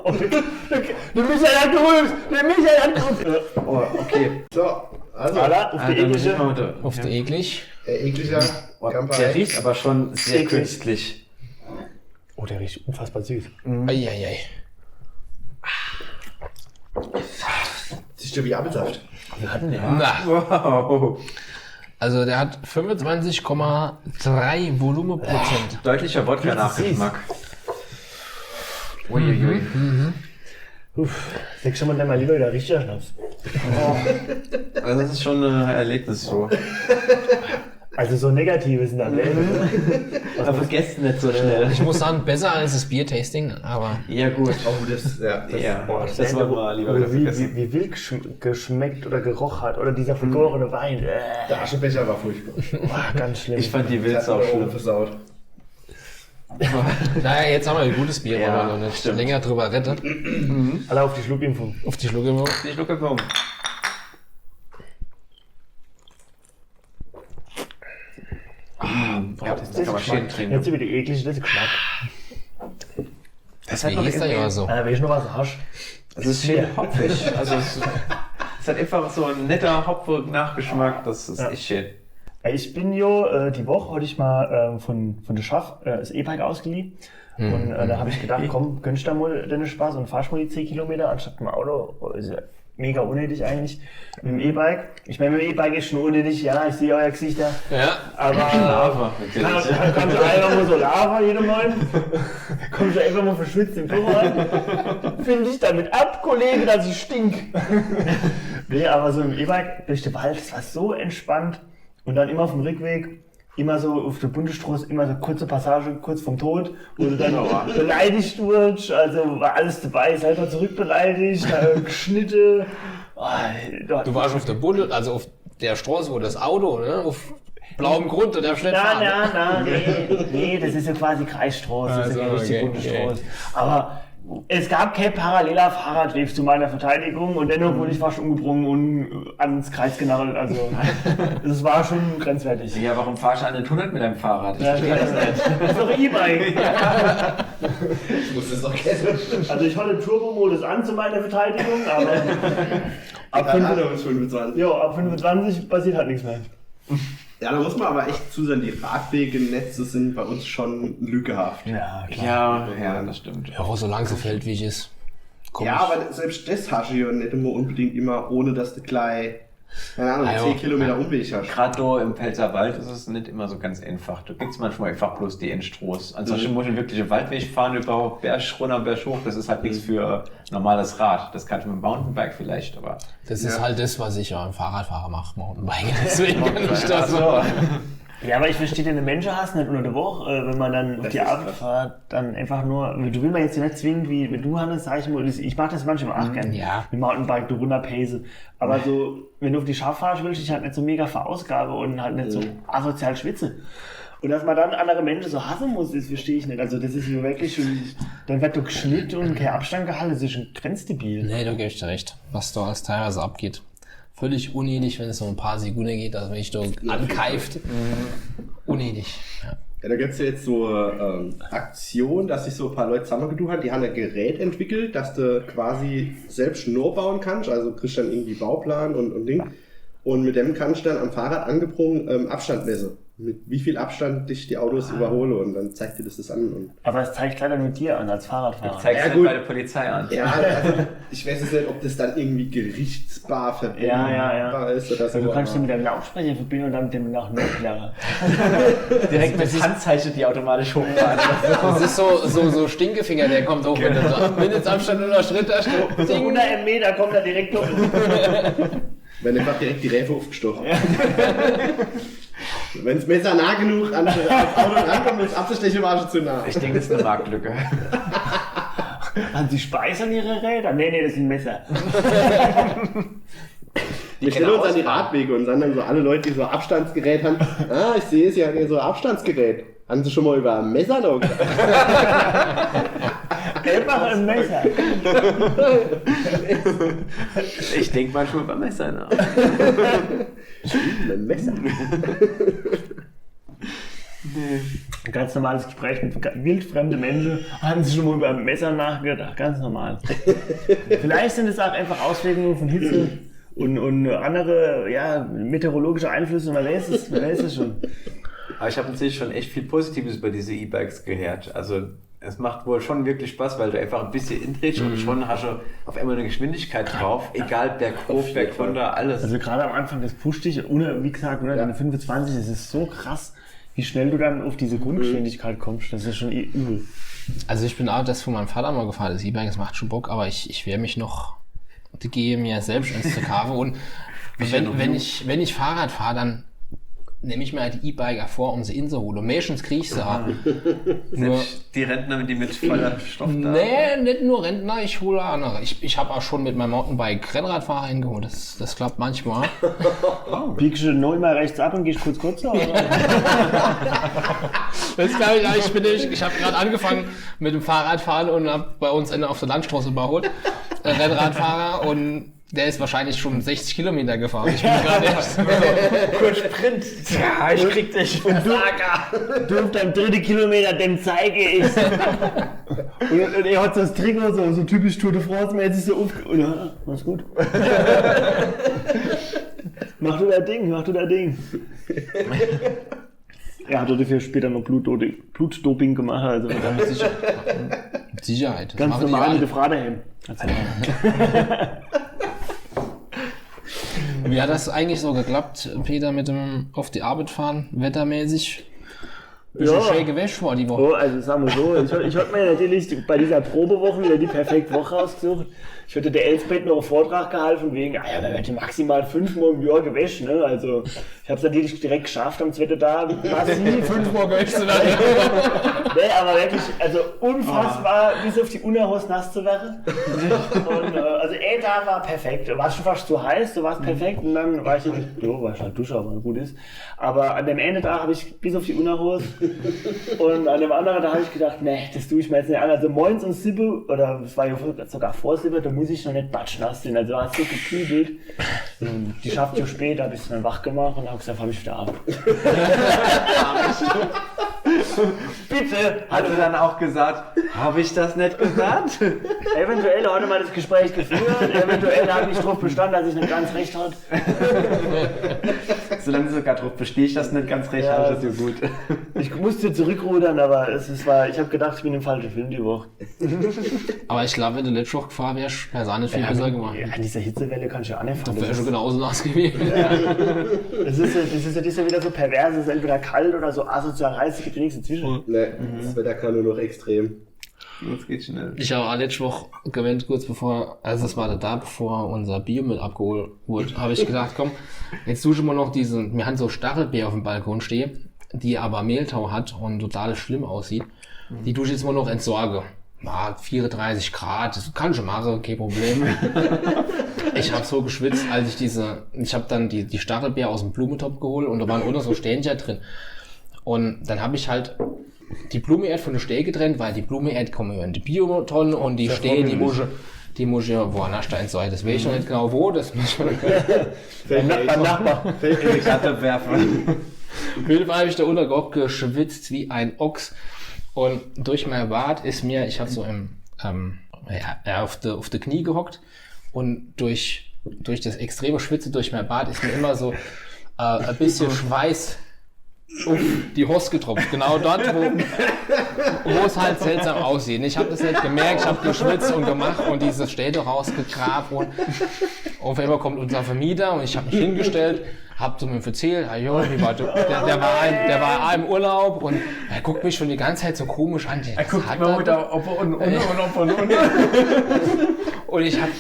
oh, der Michael hat gerülpst! Der Michael hat gerülpst! Oh, okay. So, also, Voilà, auf die dann eklige. machen wir da- Auf die eklig. ekliger Oh, Kampai. der riecht aber schon sehr Eklig. künstlich. Oh, der riecht unfassbar süß. Eieiei. Siehst du wie Apfelsaft? Na, Wow. also der hat 25,3 Volumenprozent. Deutlicher Wodka-Nachgeschmack. Uiuiui. Uff, sag schon mal nicht mal lieber wieder richtiger Schnaps. Also das ist schon ein Erlebnis so. Also so Negatives sind da. Aber vergesst nicht so schnell. Ich muss sagen, besser als das Biertasting, aber Ja gut. Oh, das, ja. Das, Ja, Boah, das wollen wir lieber wieder vergessen. wie wild geschmeckt oder geroch hat. Oder dieser vergorene Wein. Der Aschenbecher war furchtbar. Boah, ganz schlimm. Ich fand die Das Wilds hat auch mir oben schlimm. versaut. naja, jetzt haben wir ein gutes Bier, Ja, weil wir noch nicht stimmt. länger drüber retten. Alle auf die Schluckimpfung. Auf die Schlucke immer. Ich schlucke Boom. Ja, das kann man schön trinken. Jetzt über die eklige, das ist Geschmack. Das Wie hieß der ja so? Will ich noch was hast? Es ist schön hopfig. Also es hat einfach so ein netter Hopfen-Nachgeschmack. Das ist Ja. echt schön. Ich bin die Woche hatte ich mal von der Schaff das E-Bike ausgeliehen. Und da habe ich gedacht, komm, gönnst du da mal deinen Spaß und fahrst mal die 10 Kilometer anstatt mit dem Auto. Ist ja mega unnötig eigentlich. Mit dem E-Bike. Ich meine, mit dem E-Bike ist schon unnötig, ja, ich sehe euer Gesichter. Ja. Aber Lava, kannst du einfach mal so Lava jedem Mal. Kommst du einfach mal verschwitzt im Büro an. Finde ich damit ab, Kollege, dass ich stink. Nee, aber so im E-Bike durch den Wald, das war so entspannt. Und dann immer auf dem Rückweg, immer so auf der Bundesstraße, immer so kurze Passage, kurz vom Tod, wo du dann beleidigt wurdest, also war alles dabei, selber zurückbeleidigt, Geschnitte. Du warst auf der also auf der Straße, wo das Auto, ne, auf blauem Grund und der schnell fahren. Nee, das ist ja quasi Kreisstraße, das ist ja Also, richtig okay, Bundesstraße. Aber es gab kein paralleler Fahrradweg zu meiner Verteidigung und dennoch wurde ich fast umgebrungen und ans Kreis genagelt. Also, das war schon grenzwertig. Ja, warum fahrst du an den Tunnel mit deinem Fahrrad? Das ist doch E-Bike. Ich muss das doch kennen. Also ich hatte den Turbo-Modus an zu meiner Verteidigung, aber ab 25 passiert halt nichts mehr. Ja, da muss man aber echt zusehen, die Radwegenetze sind bei uns schon lückenhaft. Ja, klar. Ja, das stimmt. Ja, solange es feldweg ist. Ja, aber selbst das hast du ja nicht immer unbedingt immer, ohne dass du gleich, keine Ahnung, 10 Kilometer Umweg hast. Gerade da im Pfälzerwald ist es nicht immer so ganz einfach. Du kriegst manchmal einfach bloß die Endstraße. Ansonsten musst du wirklich einen Waldweg fahren, über Berg runter, Berg hoch. Das ist halt nichts für normales Rad. Das kannst du mit dem Mountainbike vielleicht, aber... Das ist halt das, was ich ja im Fahrradfahrer mache, Mountainbike. Deswegen kann ich das so. Ja, aber ich verstehe den Menschenhass nicht unter der Woche, wenn man dann auf die Arbeit fährt, dann einfach nur, du willst man jetzt nicht zwingen, wie du, Hannes, sag ich mal, ich mache das manchmal auch gerne, mit Mountainbike, du runterpace, aber so, wenn du auf die Schaf fahrst, willst du dich halt nicht so mega verausgabe und halt nicht so asozial schwitze. Und dass man dann andere Menschen so hassen muss, das verstehe ich nicht. Also das ist ja wirklich schon, dann wird du geschnitten und kein Abstand gehalten, das ist schon grenzdebil. Nee, du gibst dir recht, was da alles teilweise abgeht. Völlig unnötig, wenn es so ein paar Sekunden geht, dass man sich da ankeift. Unnötig. Ja. Ja, da gibt es ja jetzt so Aktionen, dass sich so ein paar Leute zusammengetan haben, die haben ein Gerät entwickelt, dass du quasi selbst Schnur bauen kannst, also kriegst dann irgendwie Bauplan und Ding. Und mit dem kannst du dann am Fahrrad angebrungen Abstand messen. Mit wie viel Abstand dich die Autos überholen und dann zeigt dir das an. Und aber es zeigt leider nur dir an als Fahrradfahrer. Das zeigt es bei der Polizei an. Ja, also ich weiß jetzt nicht, ob das dann irgendwie gerichtsbar verbindbar ist oder so. Also du kannst den mit deinem Lautsprecher verbinden und dann mit dem nach Notklärern. Direkt mit Handzeichen, die automatisch hochfahren. Das ist so Stinkefinger, der kommt hoch, wenn du da Mindestabstand oder Schritt hast. So 100 Meter kommt er direkt hoch. Wenn einfach direkt die Räfe aufgestochen. Wenn das Messer nah genug an das Auto rankommt, ist abzustechen, war schon zu nah. Ich denke, das ist eine Marktlücke. Haben Sie Speis an Ihre Räder? Nee, das sind Messer. Wir stellen uns an die Radwege und sagen dann so alle Leute, die so Abstandsgerät haben. Ah, ich sehe es ja, so ein Abstandsgerät. Haben Sie schon mal über ein Messer noch gesagt? Einfach ein Messer. Ich denke manchmal über Messer nach. Ein Messer. Ein ganz normales Gespräch mit wildfremden Menschen. Haben Sie schon mal über ein Messer nachgedacht? Ganz normal. Vielleicht sind es auch einfach Auswirkungen von Hitze und andere meteorologische Einflüsse. Man weiß es schon. Aber ich habe natürlich schon echt viel Positives über diese E-Bikes gehört. Also es macht wohl schon wirklich Spaß, weil du einfach ein bisschen indrehst und schon hast du auf einmal eine Geschwindigkeit drauf, egal berghoch, bergunter, alles. Also gerade am Anfang, das pusht dich, wie gesagt, deine 25, das ist so krass, wie schnell du dann auf diese Grundgeschwindigkeit kommst. Das ist schon übel. Also ich bin auch das von meinem Vater mal gefahren, das E-Bike, das macht schon Bock, aber ich wehre mich noch, gehe mir selbst ins Kave und wenn ich Fahrrad fahre, dann nehme ich mir halt die E-Biker vor, um sie inzuholen. Meistens kriege ich sie ab. Nur die Rentner, die mit voller Stoff da. Nee, nicht nur Rentner, ich hole andere. Ich habe auch schon mit meinem Mountainbike Rennradfahrer eingeholt. Das klappt manchmal. Biegst du neu mal rechts ab und gehst kurz oder? Das glaube ich nicht. Ich habe gerade angefangen mit dem Fahrradfahren und habe bei uns auf der Landstraße überholt. Rennradfahrer und der ist wahrscheinlich schon 60 Kilometer gefahren. Ich bin gerade erst. Kurz Sprint. Ja, ich krieg dich. Und du auf deinem 3. Kilometer, dem zeige ich. Und er hat so das Trikot, so typisch Tour de France-mäßig so auf. Ja, mach's gut. Mach du dein Ding. Er hat dafür später noch Blutdoping gemacht, also Mit Sicherheit. Das ganz machen die normal alle. mit der Fradehelm. Wie hat das eigentlich so geklappt, Peter, mit dem auf die Arbeit fahren, wettermäßig? Bisschen schräge Wäsche vor die Woche. Oh, also sagen wir so, ich hatte mir natürlich bei dieser Probewoche wieder die perfekte Woche rausgesucht. Ich hatte der Elsbeth noch einen Vortrag gehalten von wegen, man wird maximal 5-mal im Jahr gewäscht, ne? Also ich habe es natürlich direkt geschafft am zweiten Tag. Massiv 5 gewäscht. Nee, aber wirklich, also unfassbar, bis auf die Unterhose nass zu werden. Und also da war perfekt. War schon fast zu heiß, so war es perfekt. Und dann war ich halt Dusche, aber gut ist. Aber an dem Ende da habe ich bis auf die Unterhose und an dem anderen da habe ich gedacht, nee, das tue ich mir jetzt nicht an. Also moins und Sippe, oder es war ja sogar vor Sippe, da muss ich noch nicht batschnass sein. Also war es so gekübelt. Die schafft ja später, habe ich dann wach gemacht und habe gesagt, habe ich wieder Arbeit. Bitte! Hat er dann auch gesagt, habe ich das nicht gesagt? Eventuell heute mal das Gespräch geführt, eventuell habe ich darauf bestanden, dass ich nicht ganz recht hatte. Solange du sogar darauf bestehst, dass du nicht ganz recht hast, ist das ja gut. Ich musste zurückrudern, aber ich habe gedacht, ich bin im falschen Film die Woche. Aber ich glaube, wenn du letzte Woche gefahren wärst, wäre es auch nicht viel besser gemacht. Ja, an dieser Hitzewelle kann ich ja auch nicht fahren. Das wäre schon genauso nass gewesen. Das ist ja wieder so pervers, es ist entweder kalt oder so asozial heiß, es gibt ja nichts dazwischen. Ne, das Wetter kann nur noch extrem. Das geht schnell. Ich habe auch letzte Woche gewählt, kurz bevor, also das war da, bevor unser Biomüll abgeholt wurde, habe ich gedacht, komm, jetzt tue ich mal noch wir haben so Stachelbeer auf dem Balkon stehen, die aber Mehltau hat und total schlimm aussieht. Die tue ich jetzt mal noch entsorge. 34 Grad, das kann ich schon machen, kein Problem. Ich habe so geschwitzt, als ich habe dann die Stachelbeer aus dem Blumentopf geholt und da waren unten so Ständchen drin. Und dann habe ich halt die Blumenerde von der Stehe getrennt, weil die Blumenerde kommen ja in die Biotonne und die Stehe, die muss ja woanders da entsorgen. Das weiß ich noch nicht genau wo, das muss man Beim Nachbar. In die Karte werfen. Auf jeden Fall habe ich da unten auch geschwitzt wie ein Ochs. Und durch mein Bart ist mir, ich habe so auf der Knie gehockt und durch das extreme Schwitzen durch mein Bart ist mir immer so ein bisschen Schweiß auf die Hose getropft. Genau dort, wo es halt seltsam aussieht. Ich habe das nicht gemerkt, ich habe geschwitzt und gemacht und diese Städte rausgegraben und auf einmal kommt unser Vermieter und ich habe mich hingestellt, hab zu mir erzählt, der war im Urlaub und er guckt mich schon die ganze Zeit so komisch an. Er guckt immer wieder, ob und. Und ich hab,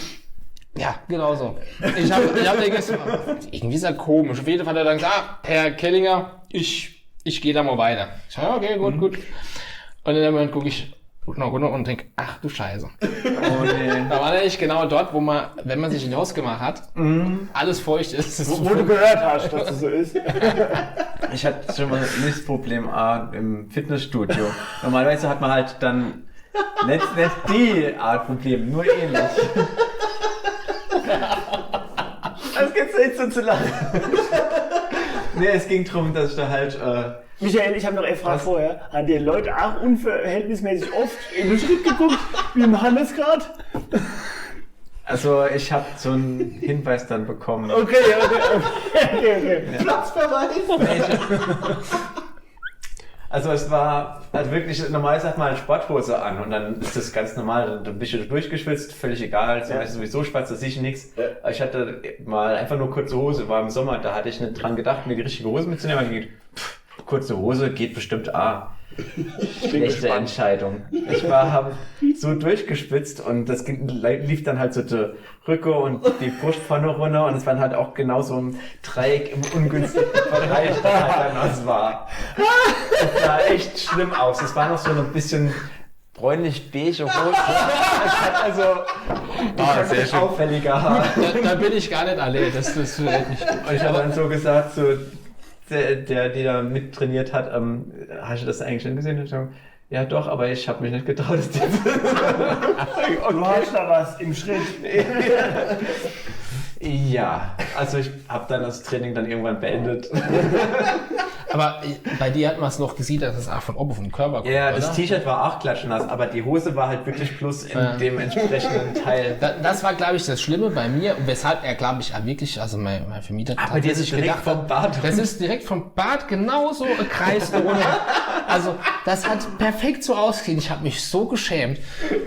ja, genau so. Ich hab dir gesagt, irgendwie ist er komisch. Auf jeden Fall hat er dann gesagt, Herr Kellinger, ich gehe da mal weiter. Ich sag, okay, gut. Und in dem Moment gucke ich noch runter und denke, ach du Scheiße. Oh, nee. Da war nämlich genau dort, wo man, wenn man sich in die Haus gemacht hat, alles feucht ist. Wo du gehört hast, dass es so ist. Ich hatte schon mal nicht das Problem im Fitnessstudio. Normalerweise hat man halt dann nicht die Art Problem, nur ähnlich. Es gibt nichts so zu lachen. Nee, es ging darum, dass ich da halt... Michael, ich habe noch eine Frage vorher. Haben die Leute auch unverhältnismäßig oft in den Schritt geguckt, wie im Hannes gerade? Also ich habe so einen Hinweis dann bekommen. Okay. Platzverweis! Also es war halt wirklich, normalerweise hat man eine Sporthose an und dann ist das ganz normal, dann bist du durchgeschwitzt, völlig egal, sowieso schwarz, da sehe ich nichts. Ja. Ich hatte mal einfach nur kurze Hose, war im Sommer, da hatte ich nicht dran gedacht, mir die richtige Hose mitzunehmen. Kurze Hose geht bestimmt Schlechte Entscheidung. Ich habe so durchgespitzt und das lief dann halt so der Rücken und die Brust vorne runter und es waren halt auch genau so ein Dreieck im ungünstigen Bereich, das halt dann was war. Das sah echt schlimm aus. Es war noch so ein bisschen bräunlich-beige Hose. Also, sehr schön auffälliger Haar. Da bin ich gar nicht alle, das vielleicht nicht. Und ich habe dann so gesagt, so, der da mittrainiert hat, hast du das eigentlich schon gesehen? Ich sag, ja doch, aber ich habe mich nicht getraut, das dir zu Du hast da was im Schritt. Ja, also ich habe dann das Training dann irgendwann beendet. Aber bei dir hat man es noch gesehen, dass es auch von oben vom Körper kommt, Ja, oder? das T-Shirt war auch klatschnass, aber die Hose war halt wirklich plus in dem entsprechenden Teil. Das war, glaube ich, das Schlimme bei mir, weshalb er, glaube ich, wirklich, also mein Vermieter Aber der ist direkt vom Bad. Das ist direkt vom Bad genauso ein Kreis da runter. Also, das hat perfekt so ausgesehen. Ich habe mich so geschämt.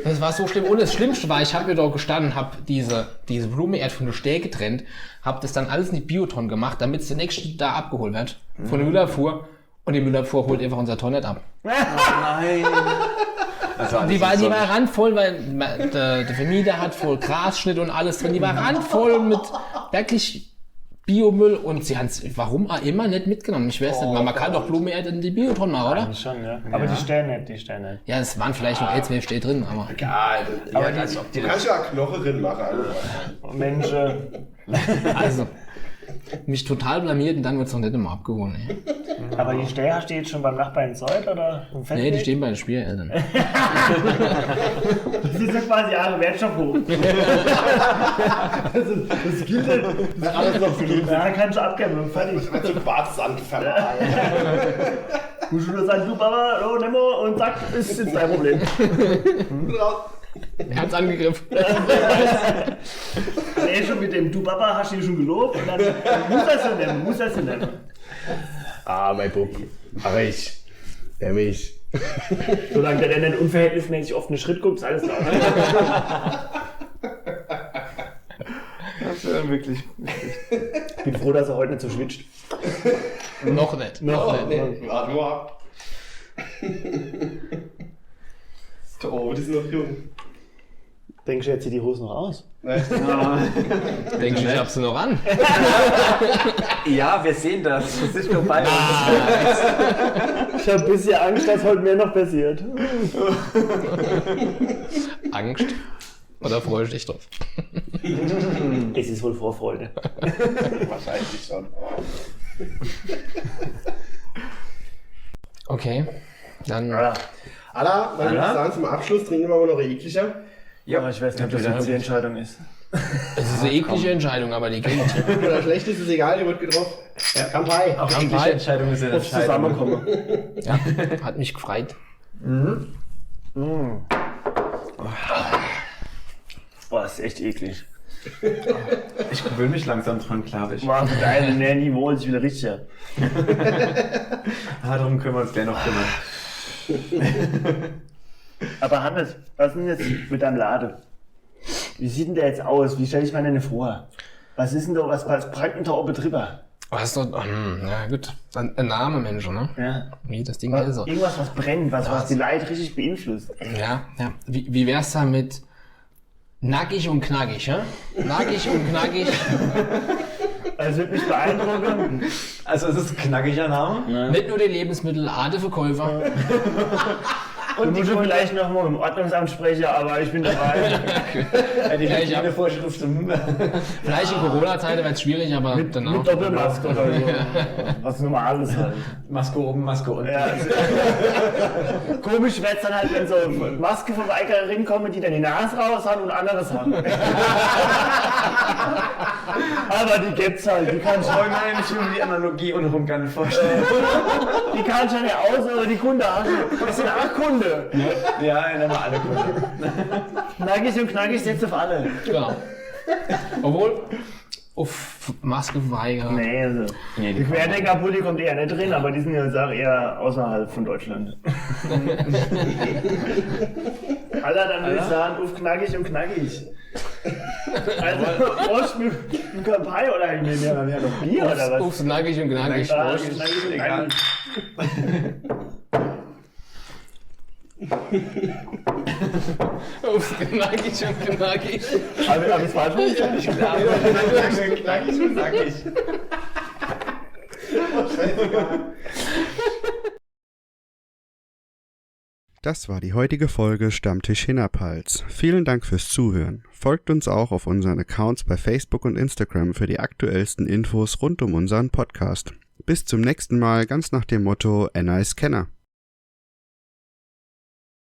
Das war so schlimm. Und das Schlimmste war, ich habe mir da gestanden, habe diese Blumenerde von der Stärke getrennt, habe das dann alles in die Biotonne gemacht, damit es der nächste da abgeholt wird. Von der Müllabfuhr. Und die Müllabfuhr holt einfach unser Tonne ab. Nein. Also Die war randvoll, weil der Vermieter hat voll Grasschnitt und alles drin. Die war randvoll mit wirklich Biomüll und sie haben es, warum auch immer, nicht mitgenommen. Ich weiß nicht, man kann doch Blumenerde in die Biotonne machen, oder? Schon, ja. Aber die stehen nicht. Ja, es waren vielleicht noch 12 steht drin, aber... Egal. Aber als ob die Du kannst ja auch Knocherin machen. Mensch, Also, mich total blamiert und dann wird es noch nicht immer abgeholt. Ey. aber die Steher steht schon beim Nachbarn in Zeut oder im Feldweg? Nee, die stehen bei den Schwiegereltern. Das ist ja quasi alle Wertstoffhoch. Also, das gilt nicht. Das ist alles noch für ja, kannst du abgeben, fertig. Mit so Badsand verleihen. Du schon nur sagen, du Papa, oh, nimm mal und zack, ist jetzt dein Problem. Er hat's angegriffen. Nee, schon mit dem du Papa hast du ihn schon gelobt und dann muss er es nehmen. Ah, mein Bub. Aber ich. Der mich. Solange der nicht unverhältnismäßig oft einen Schritt guckt, ist alles klar. Das wäre wirklich. Ich bin froh, dass er heute nicht so schwitzt. Noch nicht. Warte mal ab. Oh, die sind noch jung. Denkst du, er zieht die Hose noch aus? Denkst du, ich hab sie noch an? Ja, wir sehen das. Das ist doch bei uns. Ich habe ein bisschen Angst, dass heute mehr noch passiert. Angst? Oder freust du dich drauf? Es ist wohl Vorfreude. Wahrscheinlich schon. Okay, dann... Alla, dann würde ich sagen, zum Abschluss trinken wir mal noch ein ekliger. Ja, Ich weiß nicht, ob das jetzt die Entscheidung ist. Es ist eine eklige Entscheidung, aber die gilt. Oder schlecht ist es egal, die wird getroffen. Ja, Kampai. auch jegliche Entscheidung ist eine Aufs Entscheidung. Zusammenkommen. Ja, hat mich gefreut. Boah, ist echt eklig. Ich gewöhne mich langsam dran, glaube ich. Mann, deine Nanny wohl ist wieder richtig. Darum können wir uns gleich noch kümmern. Aber Hannes, was ist denn jetzt mit deinem Laden? Wie sieht denn der jetzt aus? Wie stelle ich mir denn vor? Was ist denn da, was prangt denn da oben drüber? Was doch, ja gut, ein Name, Mensch, ne? Ja. Wie das Ding ist so. Irgendwas, was brennt, was die Leute richtig beeinflusst. Ja. Wie wär's da mit nackig und knackig, ja? Nackig und knackig. Das wird mich beeindrucken. Also es ist ein knackiger Name. Nicht nur die Lebensmittel, Verkäufer. Und die musst vielleicht noch mal im Ordnungsamt sprechen, aber ich bin dabei. Die Ja, ich keine hab- Vorschriften. Vielleicht in Corona-Zeiten wäre es schwierig, aber danach. Mit Doppelmaske oder so. Was Normales halt. Maske oben, Maske unten. Ja, also, komisch wäre es dann halt, wenn so Maske vom Ring kommen, die dann die Nase raus haben und anderes haben. Aber die gibt's halt, die kannst Oh nein, ich will mir die Analogie untenrum gar nicht vorstellen. die kannst ja nicht aus, oder die Kunde hast. Das sind auch Kunde. Ja, nehmen wir alle Kunden. Nackig und knackig setzt auf alle. Genau. Obwohl, auf Maske weigern. Nee, also. Nee, Die Querdenker-Pulli kommt eher nicht drin, aber die sind ja auch eher außerhalb von Deutschland. Alter, dann würde ich sagen, auf knackig und knackig. Also, Prost mit Kampai oder wir haben ja noch Bier oder was? Ups, nackig und knackig. Ja, Prost. knackig und Egal. Ups, knackig und knackig. Aber es war schon nicht. Knackig und nackig. Das war die heutige Folge Stammtisch Hinterpals. Vielen Dank fürs Zuhören. Folgt uns auch auf unseren Accounts bei Facebook und Instagram für die aktuellsten Infos rund um unseren Podcast. Bis zum nächsten Mal, ganz nach dem Motto A Nice Kenner.